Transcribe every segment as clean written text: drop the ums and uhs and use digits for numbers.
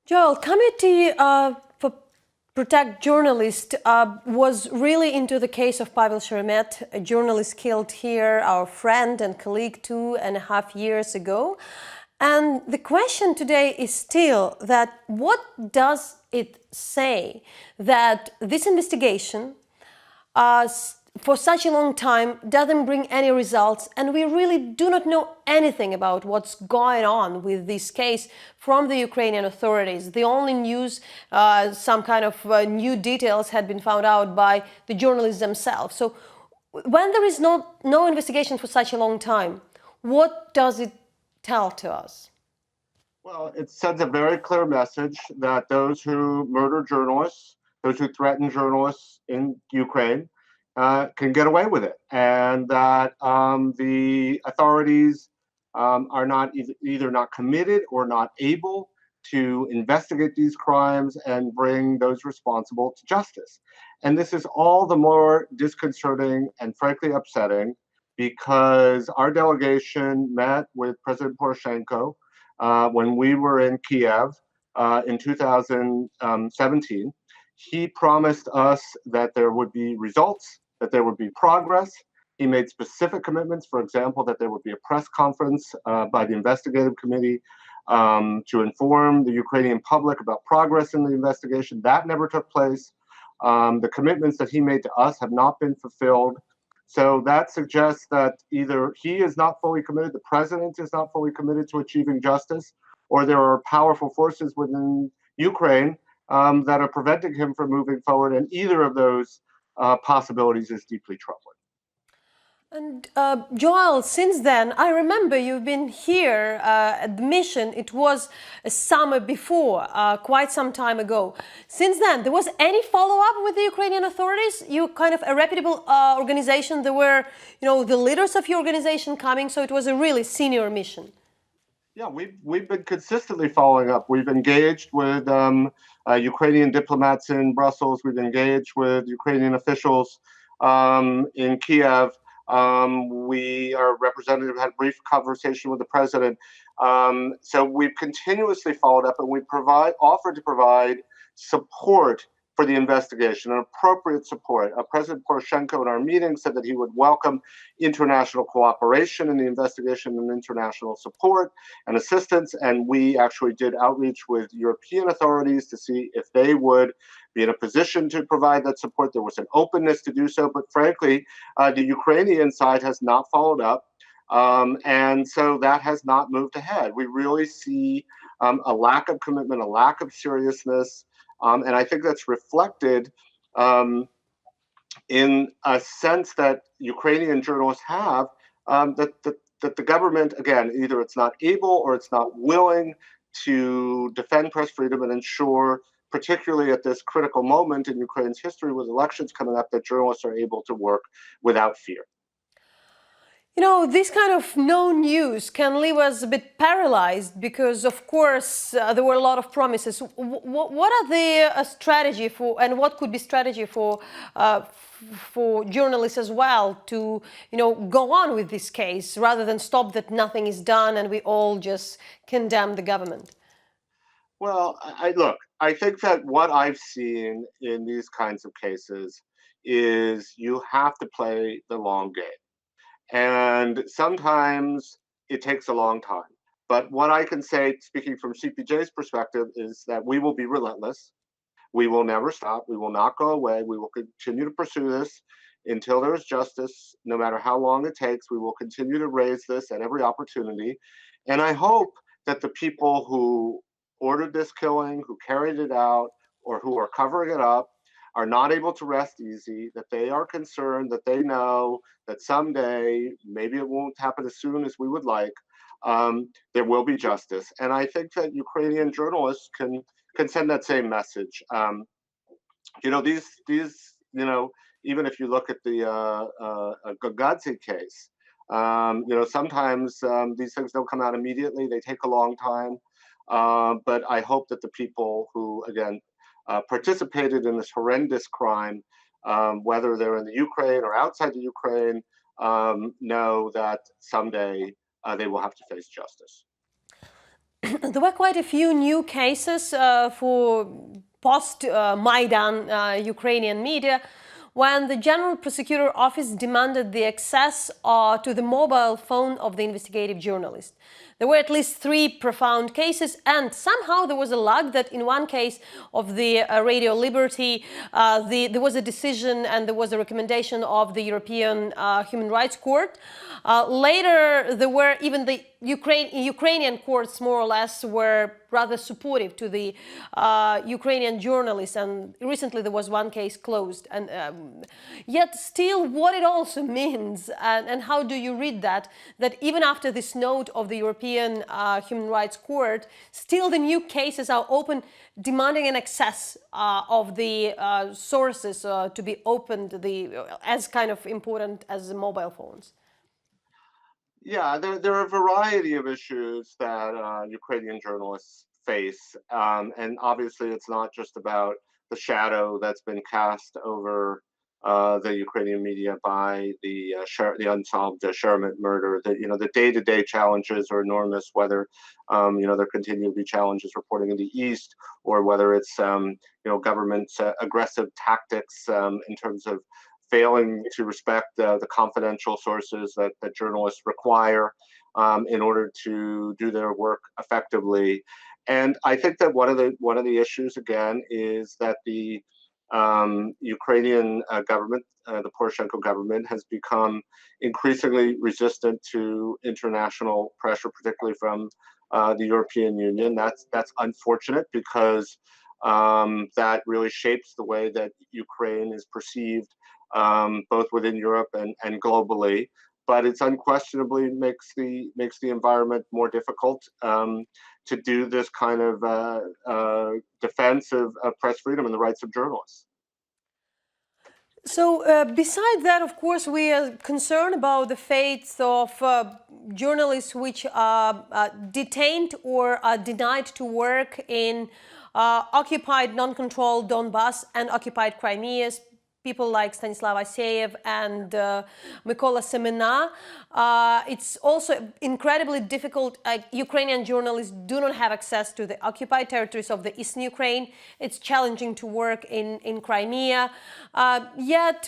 Joel, Committee for Protect Journalists was really into the case of Pavel Sheremet, a journalist killed here, our friend and colleague 2.5 years ago. And the question today is still that what does it say that this investigation for such a long time doesn't bring any results, and we really do not know anything about what's going on with this case from the Ukrainian authorities. The only news, some kind of new details had been found out by the journalists themselves. So when there is no investigation for such a long time, what does it tell to us? Well, it sends a very clear message that those who murder journalists, those who threaten journalists in Ukraine, can get away with it, and that the authorities are not either not committed or not able to investigate these crimes and bring those responsible to justice. And this is all the more disconcerting and frankly upsetting because our delegation met with President Poroshenko when we were in Kiev in 2017. He promised us that there would be results, that there would be progress. He made specific commitments, for example, that there would be a press conference by the investigative committee to inform the Ukrainian public about progress in the investigation. That never took place. The commitments that he made to us have not been fulfilled. So that suggests that either he is not fully committed, the president is not fully committed to achieving justice, or there are powerful forces within Ukraine that are preventing him from moving forward. And either of those possibilities is deeply troubling. And Joel, since then, I remember you've been here at the mission. It was a summer before, quite some time ago. Since then, there was any follow-up with the Ukrainian authorities? You kind of a reputable organization. There were, the leaders of your organization coming, so it was a really senior mission. Yeah, we've been consistently following up. We've engaged with Ukrainian diplomats in Brussels. We've engaged with Ukrainian officials in Kiev. Our representative had a brief conversation with the president. So we've continuously followed up, and we offered to provide support for the investigation, an appropriate support. President Poroshenko in our meeting said that he would welcome international cooperation in the investigation and international support and assistance. And we actually did outreach with European authorities to see if they would be in a position to provide that support. There was an openness to do so, but frankly, the Ukrainian side has not followed up. And so that has not moved ahead. We really see a lack of commitment, a lack of seriousness. And I think that's reflected in a sense that Ukrainian journalists have, that the government, again, either it's not able or it's not willing to defend press freedom and ensure, particularly at this critical moment in Ukraine's history with elections coming up, that journalists are able to work without fear. This kind of no news can leave us a bit paralyzed because, of course, there were a lot of promises. What are the strategy for, and what could be strategy for journalists as well to, go on with this case rather than stop that nothing is done and we all just condemn the government? Well, look, I think that what I've seen in these kinds of cases is you have to play the long game. And sometimes it takes a long time. But what I can say, speaking from CPJ's perspective, is that we will be relentless. We will never stop. We will not go away. We will continue to pursue this until there is justice, no matter how long it takes. We will continue to raise this at every opportunity. And I hope that the people who ordered this killing, who carried it out, or who are covering it up, are not able to rest easy, that they are concerned, that they know that someday, maybe it won't happen as soon as we would like, there will be justice. And I think that Ukrainian journalists can send that same message. Even if you look at the Hromadske case, sometimes these things don't come out immediately. They take a long time. But I hope that the people who, again, participated in this horrendous crime, whether they're in the Ukraine or outside the Ukraine, know that someday they will have to face justice. there were quite a few new cases for post-Maidan Ukrainian media when the General Prosecutor Office demanded the access to the mobile phone of the investigative journalist. There were at least 3 profound cases, and somehow there was a luck that in one case of the Radio Liberty, there was a decision and there was a recommendation of the European Human Rights Court. Later, there were even the Ukrainian courts, more or less, were rather supportive to the Ukrainian journalists, and recently there was one case closed. And yet still what it also means, and how do you read that even after this note of the European Human Rights Court, still the new cases are open, demanding an access of the sources to be opened, as kind of important as the mobile phones? Yeah, there are a variety of issues that Ukrainian journalists face, and obviously it's not just about the shadow that's been cast over the Ukrainian media by the unsolved Sheremet murder. The day-to-day challenges are enormous. Whether there continue to be challenges reporting in the East, or whether it's government's aggressive tactics in terms of failing to respect the confidential sources that journalists require in order to do their work effectively. And I think that one of the issues again is that the Ukrainian government, the Poroshenko government, has become increasingly resistant to international pressure, particularly from the European Union. That's unfortunate because that really shapes the way that Ukraine is perceived both within Europe and globally. But it's unquestionably makes the environment more difficult to do this kind of defense of press freedom and the rights of journalists. So, besides that, of course, we are concerned about the fates of journalists which are detained or are denied to work in occupied, non-controlled Donbass and occupied Crimea. People like Stanislav Aseyev and Mykola Semena. It's also incredibly difficult. Ukrainian journalists do not have access to the occupied territories of the eastern Ukraine. It's challenging to work in Crimea. Yet,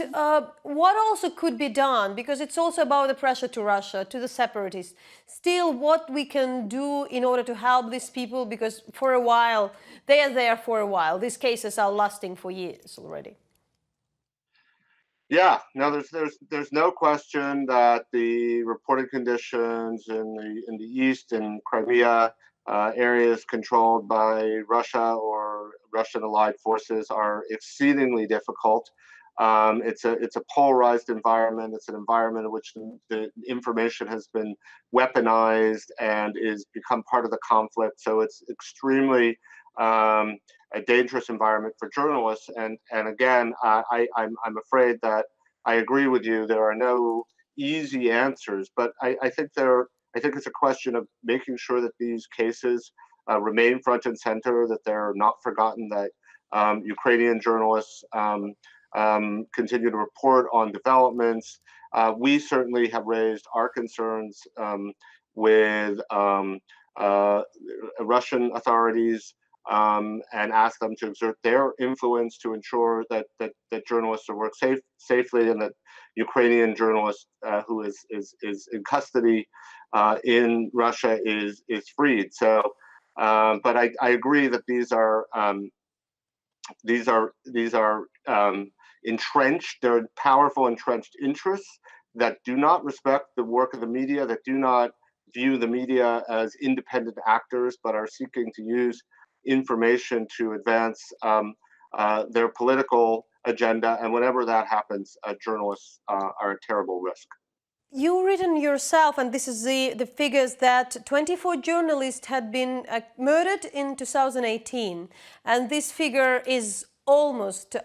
what also could be done, because it's also about the pressure to Russia, to the separatists, still what we can do in order to help these people, because for a while, they are there for a while. These cases are lasting for years already. Yeah, no, there's no question that the reporting conditions in the east, in Crimea, areas controlled by Russia or Russian allied forces, are exceedingly difficult. It's a polarized environment. It's an environment in which the information has been weaponized and is become part of the conflict. So it's extremely a dangerous environment for journalists. And again, I'm afraid that I agree with you. There are no easy answers, but I think it's a question of making sure that these cases remain front and center, that they're not forgotten, that Ukrainian journalists continue to report on developments. We certainly have raised our concerns with Russian authorities and ask them to exert their influence to ensure that journalists are work safely, and that Ukrainian journalist who is in custody in Russia is freed. So, but I agree that these are entrenched. They're powerful, entrenched interests that do not respect the work of the media, that do not view the media as independent actors, but are seeking to use information to advance their political agenda. And whenever that happens, journalists are a terrible risk. You've written yourself, and this is the figures, that 24 journalists had been murdered in 2018, and this figure is almost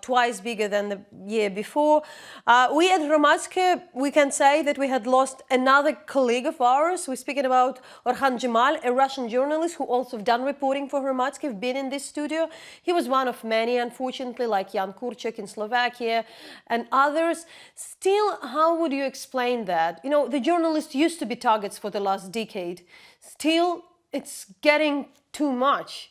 twice bigger than the year before. We at Hromadske, we can say that we had lost another colleague of ours. We're speaking about Orhan Jamal, a Russian journalist who also done reporting for Hromadske, been in this studio. He was one of many, unfortunately, like Jan Kurczak in Slovakia and others. Still, how would you explain that? You know, the journalists used to be targets for the last decade. Still, it's getting too much?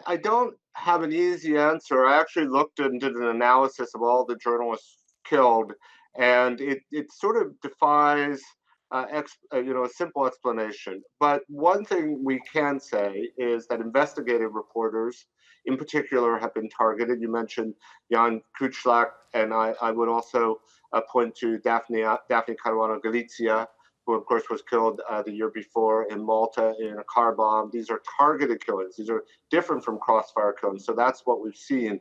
I don't have an easy answer. I actually looked and did an analysis of all the journalists killed, and it sort of defies a simple explanation. But one thing we can say is that investigative reporters, in particular, have been targeted. You mentioned Jan Kuchlak, and I would also point to Daphne Caruana Galizia, who of course was killed the year before in Malta in a car bomb. These are targeted killings. These are different from crossfire killings. So that's what we've seen.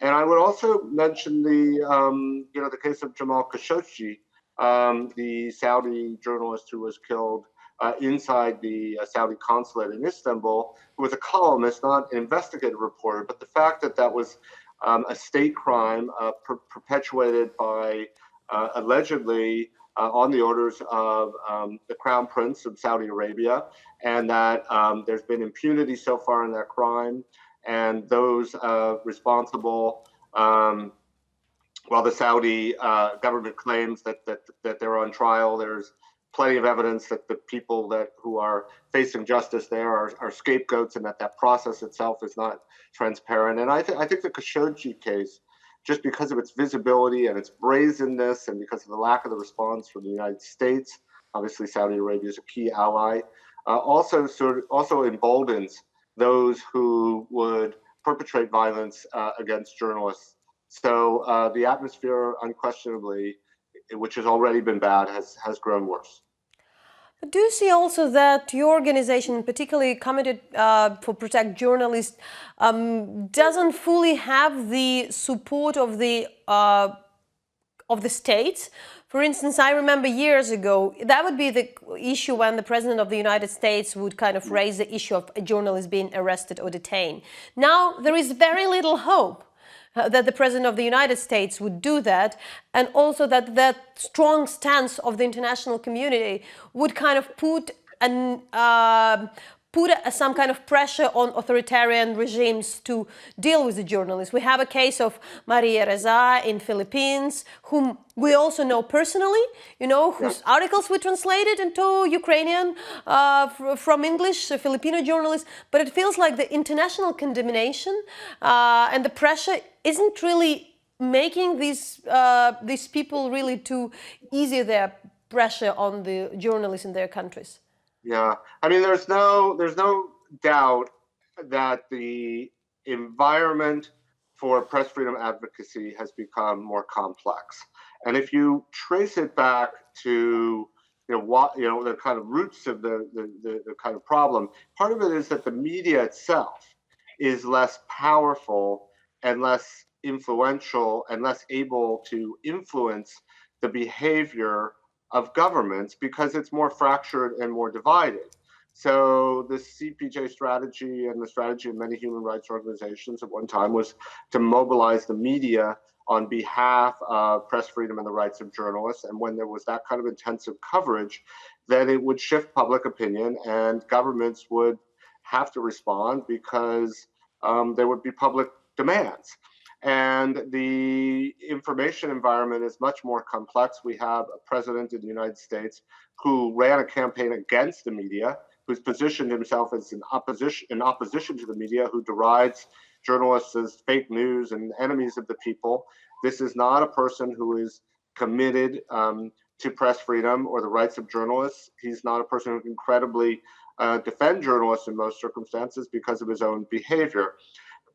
And I would also mention the case of Jamal Khashoggi, the Saudi journalist who was killed inside the Saudi consulate in Istanbul, who was a columnist, not an investigative reporter. But the fact that that was a state crime perpetuated by allegedly on the orders of the Crown Prince of Saudi Arabia, and that there's been impunity so far in that crime, and those responsible, while the Saudi government claims that they're on trial, there's plenty of evidence that the people who are facing justice there are scapegoats, and that process itself is not transparent. And I think the Khashoggi case, just because of its visibility and its brazenness, and because of the lack of the response from the United States, obviously Saudi Arabia is a key ally, also emboldens those who would perpetrate violence against journalists. So the atmosphere, unquestionably, which has already been bad, has grown worse. Do you see also that your organization, particularly Committee for Protect Journalists, doesn't fully have the support of the states? For instance, I remember years ago, that would be the issue when the President of the United States would kind of raise the issue of a journalist being arrested or detained. Now there is very little hope that the President of the United States would do that, and also that that strong stance of the international community would kind of put some kind of pressure on authoritarian regimes to deal with the journalists. We have a case of Maria Reza in Philippines, whom we also know personally, whose articles we translated into Ukrainian from English, Filipino journalists. But it feels like the international condemnation and the pressure isn't really making these people really too easy their pressure on the journalists in their countries. Yeah, I mean, there's no doubt that the environment for press freedom advocacy has become more complex. And if you trace it back to the kind of roots of the kind of problem, part of it is that the media itself is less powerful and less influential and less able to influence the behavior of governments because it's more fractured and more divided. So the CPJ strategy and the strategy of many human rights organizations at one time was to mobilize the media on behalf of press freedom and the rights of journalists. And when there was that kind of intensive coverage, then it would shift public opinion and governments would have to respond because there would be public demands. And the information environment is much more complex. We have a president in the United States who ran a campaign against the media, who's positioned himself as in opposition to the media, who derides journalists as fake news and enemies of the people. This is not a person who is committed to press freedom or the rights of journalists. He's not a person who can credibly defend journalists in most circumstances because of his own behavior.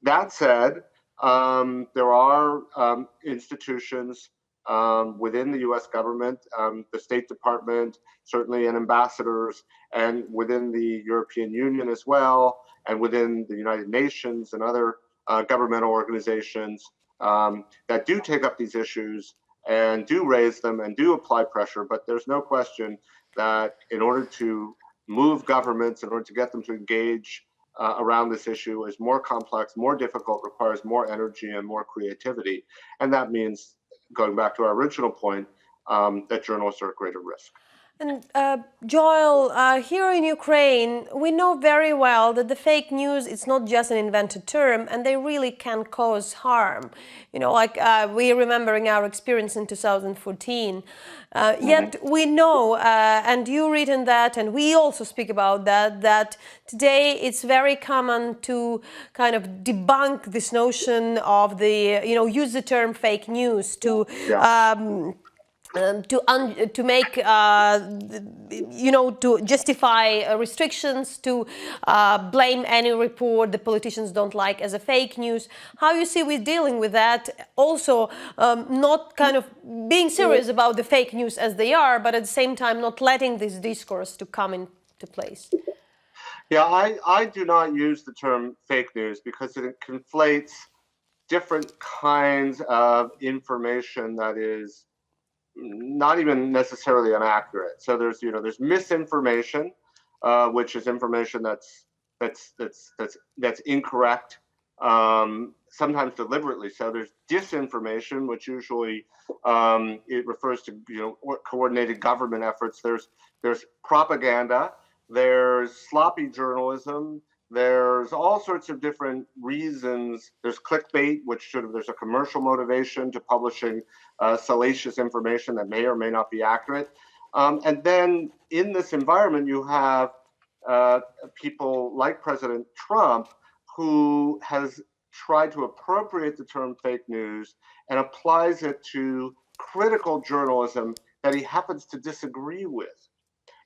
That said, there are institutions within the U.S. government, the State Department, certainly, and ambassadors, and within the European Union as well, and within the United Nations and other governmental organizations that do take up these issues and do raise them and do apply pressure. But there's no question that in order to move governments, in order to get them to engage around this issue is more complex, more difficult, requires more energy and more creativity. And that means, going back to our original point, that journalists are at greater risk. And Joel, here in Ukraine, we know very well that the fake news is not just an invented term, and they really can cause harm. You know, like we remembering our experience in 2014. Yet we know, and you written that, and we also speak about that, that today it's very common to kind of debunk this notion of the, you know, use the term fake news to. Yeah. To make, you know, to justify restrictions, to blame any report the politicians don't like as a fake news. How you see we're dealing with that? Also, not kind of being serious about the fake news as they are, but at the same time not letting this discourse to come into place. Yeah, I do not use the term fake news because it conflates different kinds of information that is not even necessarily inaccurate. So there's misinformation, which is information that's incorrect, sometimes deliberately. So there's disinformation, which usually it refers to coordinated government efforts. There's propaganda. There's sloppy journalism. There's all sorts of different reasons. There's clickbait, which there's a commercial motivation to publishing salacious information that may or may not be accurate. And then in this environment, you have people like President Trump, who has tried to appropriate the term fake news and applies it to critical journalism that he happens to disagree with.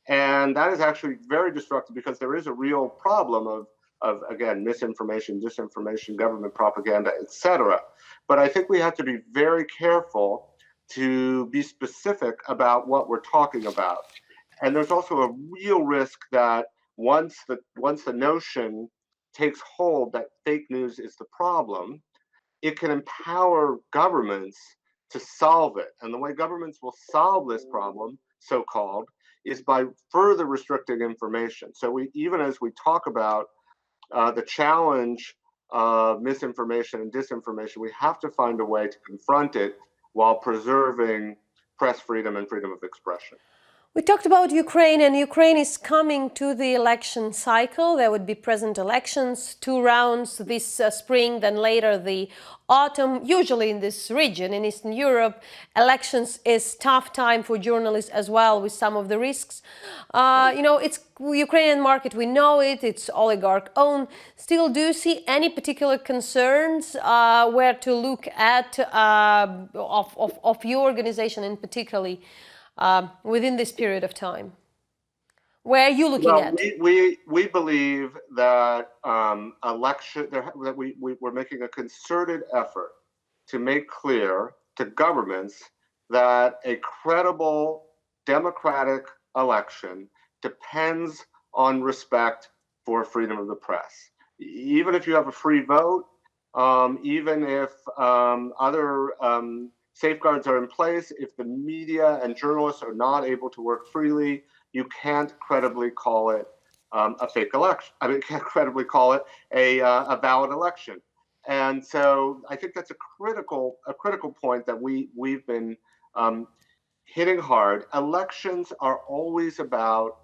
And that is actually very destructive because there is a real problem of again, misinformation, disinformation, government propaganda, etc. But I think we have to be very careful to be specific about what we're talking about. And there's also a real risk that once the notion takes hold that fake news is the problem, it can empower governments to solve it. And the way governments will solve this problem, so-called, is by further restricting information. So even as we talk about the challenge of misinformation and disinformation, we have to find a way to confront it while preserving press freedom and freedom of expression. We talked about Ukraine, and Ukraine is coming to the election cycle. There would be present elections, 2 rounds this spring, then later the autumn. Usually in this region, in Eastern Europe, elections is tough time for journalists as well, with some of the risks. You know, it's Ukrainian market, we know it, it's oligarch owned. Still, do you see any particular concerns where to look at of your organization in particularly? Within this period of time? Where are you looking at? We believe that we're making a concerted effort to make clear to governments that a credible democratic election depends on respect for freedom of the press. Even if you have a free vote, even if other safeguards are in place, if the media and journalists are not able to work freely, you can't credibly call it a fake election. I mean, can't credibly call it a valid election. And so I think that's a critical point that we've been hitting hard. Elections are always about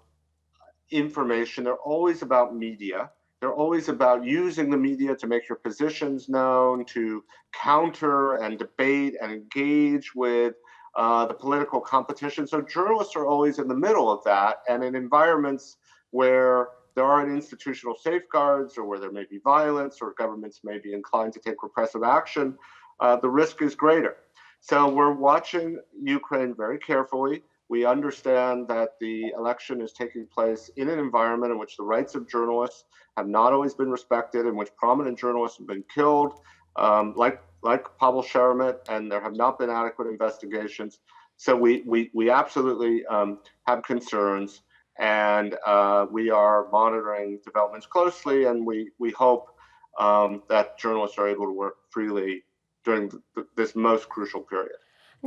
information. They're always about media. They're always about using the media to make your positions known, to counter and debate and engage with the political competition. So journalists are always in the middle of that. And in environments where there aren't institutional safeguards, or where there may be violence, or governments may be inclined to take repressive action, the risk is greater. So we're watching Ukraine very carefully. We understand that the election is taking place in an environment in which the rights of journalists have not always been respected, in which prominent journalists have been killed, like Pavel Sheremet, and there have not been adequate investigations. So we absolutely have concerns, and we are monitoring developments closely, and we hope that journalists are able to work freely during this most crucial period.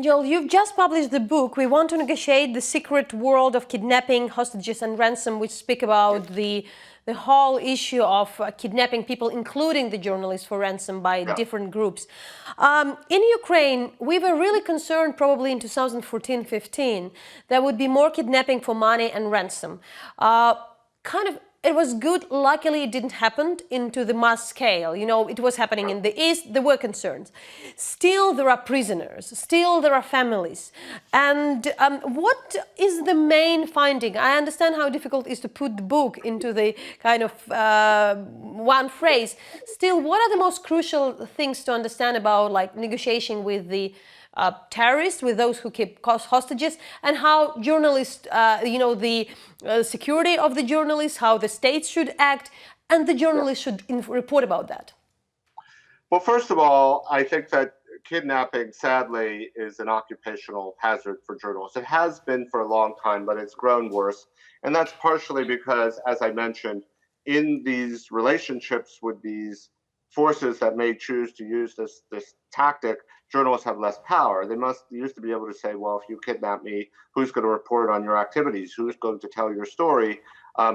Joel, you've just published the book, We Want to Negotiate the Secret World of Kidnapping, Hostages and Ransom, which speak about the whole issue of kidnapping people, including the journalists, for ransom by Yeah. different groups. In Ukraine, we were really concerned probably in 2014-15 there would be more kidnapping for money and ransom. It was good. Luckily, it didn't happen into the mass scale. You know, it was happening in the East. There were concerns. Still, there are prisoners. Still, there are families. And what is the main finding? I understand how difficult it is to put the book into the kind of one phrase. Still, what are the most crucial things to understand about, like, negotiating with the terrorists, with those who keep hostages, and how journalists, the security of the journalists, how the states should act, and the journalists should report about that? Well, first of all, I think that kidnapping, sadly, is an occupational hazard for journalists. It has been for a long time, but it's grown worse. And that's partially because, as I mentioned, in these relationships with these forces that may choose to use this tactic, journalists have less power. They used to be able to say, well, if you kidnap me, who's going to report on your activities? Who's going to tell your story?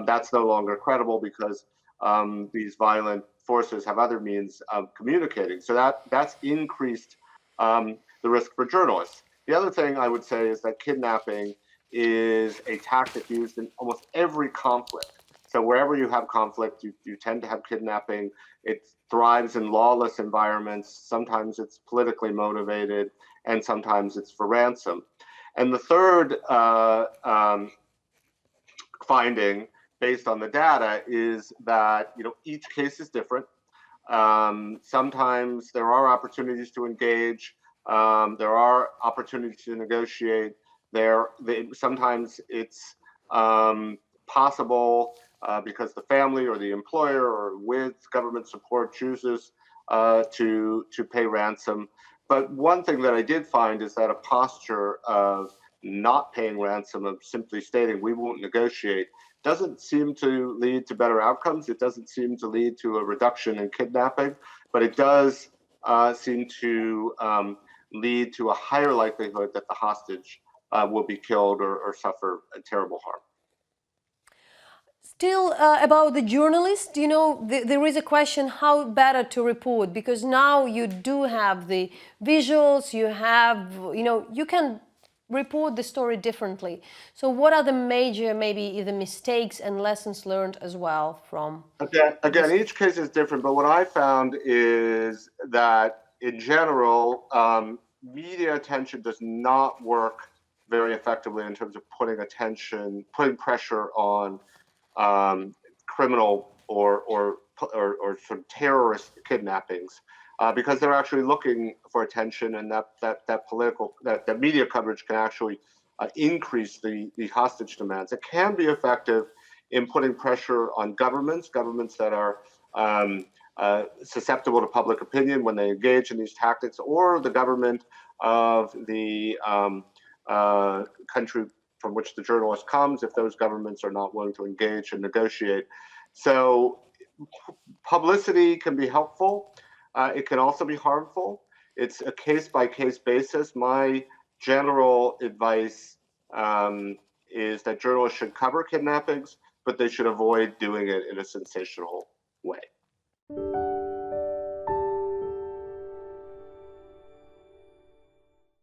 That's no longer credible because these violent forces have other means of communicating. So that's increased the risk for journalists. The other thing I would say is that kidnapping is a tactic used in almost every conflict. So wherever you have conflict, you tend to have kidnapping. It thrives in lawless environments. Sometimes it's politically motivated, and sometimes it's for ransom. And the third finding, based on the data, is that each case is different. Sometimes there are opportunities to engage. There are opportunities to negotiate. Sometimes it's possible because the family or the employer, or with government support, chooses to pay ransom. But one thing that I did find is that a posture of not paying ransom, of simply stating we won't negotiate, doesn't seem to lead to better outcomes. It doesn't seem to lead to a reduction in kidnapping, but it does seem to lead to a higher likelihood that the hostage will be killed or suffer a terrible harm. Still, about the journalist, there is a question how better to report, because now you do have the visuals, you can report the story differently. So what are the major, maybe the mistakes and lessons learned as well from? Again, each case is different, but what I found is that in general, media attention does not work very effectively in terms of putting pressure on criminal or sort of terrorist kidnappings, because they're actually looking for attention, and that media coverage can actually increase the hostage demands. It can be effective in putting pressure on governments that are susceptible to public opinion when they engage in these tactics, or the government of the country from which the journalist comes, if those governments are not willing to engage and negotiate. So publicity can be helpful. It can also be harmful. It's a case-by-case basis. My general advice is that journalists should cover kidnappings, but they should avoid doing it in a sensational